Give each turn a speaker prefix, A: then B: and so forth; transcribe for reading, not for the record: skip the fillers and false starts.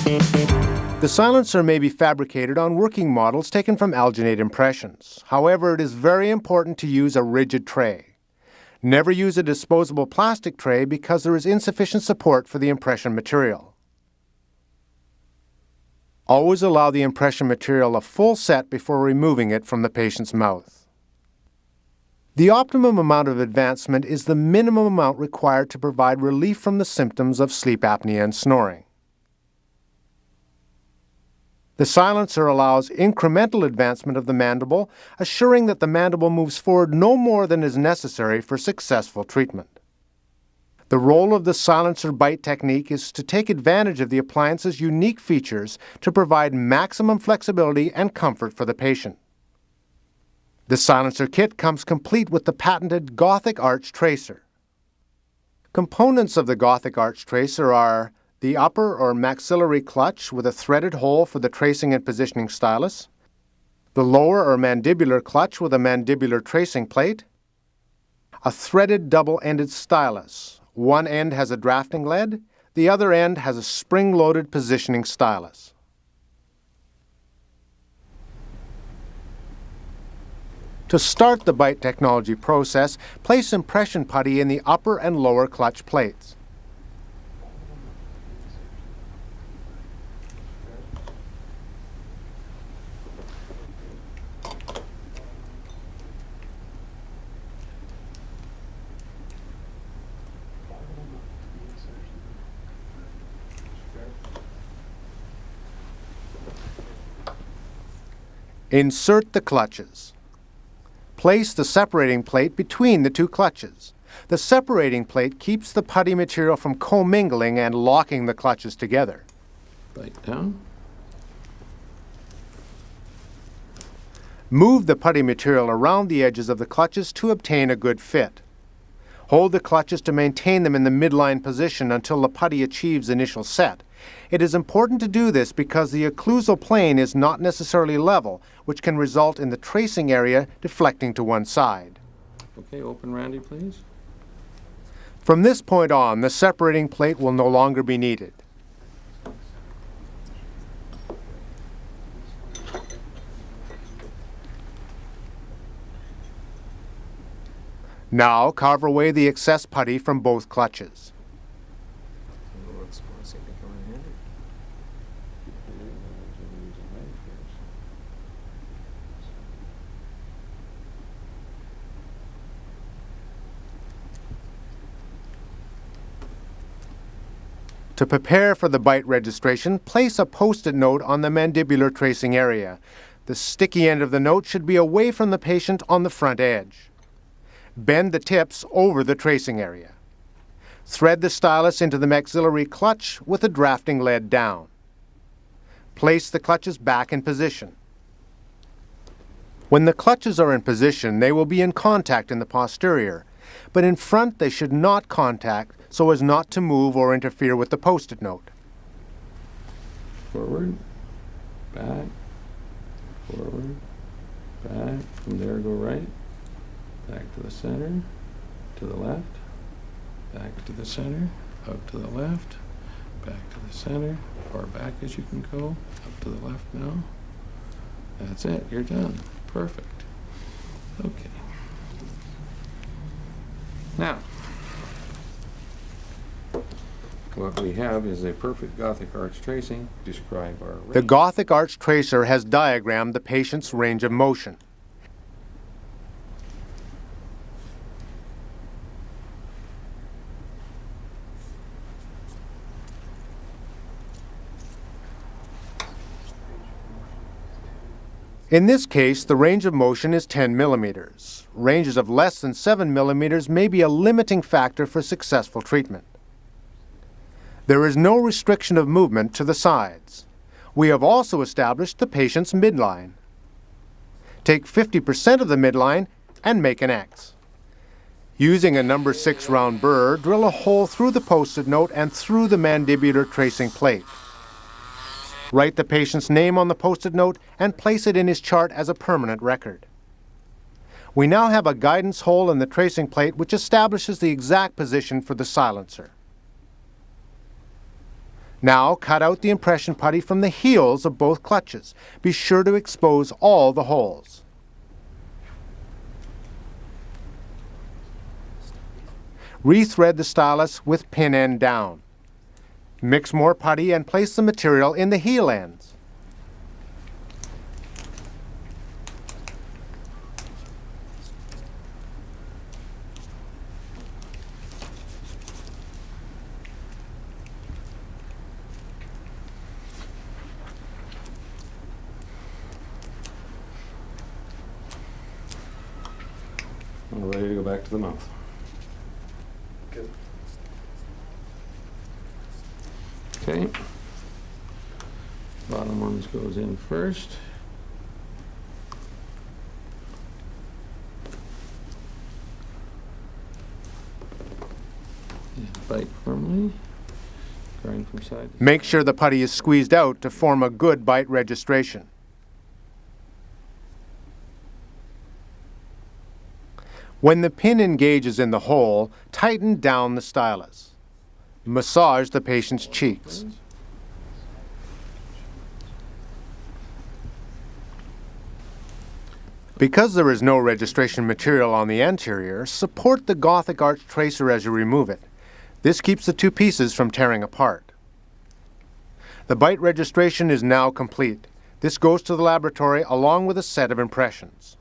A: The silencer may be fabricated on working models taken from alginate impressions. However, it is very important to use a rigid tray. Never use a disposable plastic tray because there is insufficient support for the impression material. Always allow the impression material a full set before removing it from the patient's mouth. The optimum amount of advancement is the minimum amount required to provide relief from the symptoms of sleep apnea and snoring. The silencer allows incremental advancement of the mandible, assuring that the mandible moves forward no more than is necessary for successful treatment. The role of the silencer bite technique is to take advantage of the appliance's unique features to provide maximum flexibility and comfort for the patient. The silencer kit comes complete with the patented Gothic arch tracer. Components of the Gothic arch tracer are the upper or maxillary clutch with a threaded hole for the tracing and positioning stylus, the lower or mandibular clutch with a mandibular tracing plate, a threaded double-ended stylus. One end has a drafting lead, the other end has a spring-loaded positioning stylus. To start the bite technology process, place impression putty in the upper and lower clutch plates. Insert the clutches. Place the separating plate between the two clutches. The separating plate keeps the putty material from commingling and locking the clutches together.
B: Bite down.
A: Move the putty material around the edges of the clutches to obtain a good fit. Hold the clutches to maintain them in the midline position until the putty achieves initial set. It is important to do this because the occlusal plane is not necessarily level, which can result in the tracing area deflecting to one side.
B: Okay, open Randy, please.
A: From this point on, the separating plate will no longer be needed. Now carve away the excess putty from both clutches. To prepare for the bite registration, place a post-it note on the mandibular tracing area. The sticky end of the note should be away from the patient on the front edge. Bend the tips over the tracing area. Thread the stylus into the maxillary clutch with the drafting lead down. Place the clutches back in position. When the clutches are in position, they will be in contact in the posterior, but in front they should not contact so as not to move or interfere with the post-it note.
B: Forward, back, forward, back. From there go right, back to the center, to the left, back to the center, up to the left, back to the center, far back as you can go, up to the left now. That's it, you're done. Perfect. Okay. Now, what we have is a perfect Gothic arch tracing. Describe our range.
A: The Gothic arch tracer has diagrammed the patient's range of motion. In this case, the range of motion is 10 millimeters. Ranges of less than 7 millimeters may be a limiting factor for successful treatment. There is no restriction of movement to the sides. We have also established the patient's midline. Take 50% of the midline and make an X. Using a number 6 round burr, drill a hole through the post-it note and through the mandibular tracing plate. Write the patient's name on the post-it note and place it in his chart as a permanent record. We now have a guidance hole in the tracing plate which establishes the exact position for the silencer. Now cut out the impression putty from the heels of both clutches. Be sure to expose all the holes. Rethread the stylus with pin end down. Mix more putty and place the material in the heel ends.
B: We're ready to go back to the mouth.
C: Good.
B: Okay. Bottom ones goes in first. And bite firmly. Grind from side to
A: Make
B: side.
A: sure the putty is squeezed out to form a good bite registration. When the pin engages in the hole, tighten down the stylus. Massage the patient's cheeks. Because there is no registration material on the anterior, support the Gothic arch tracer as you remove it. This keeps the two pieces from tearing apart. The bite registration is now complete. This goes to the laboratory along with a set of impressions.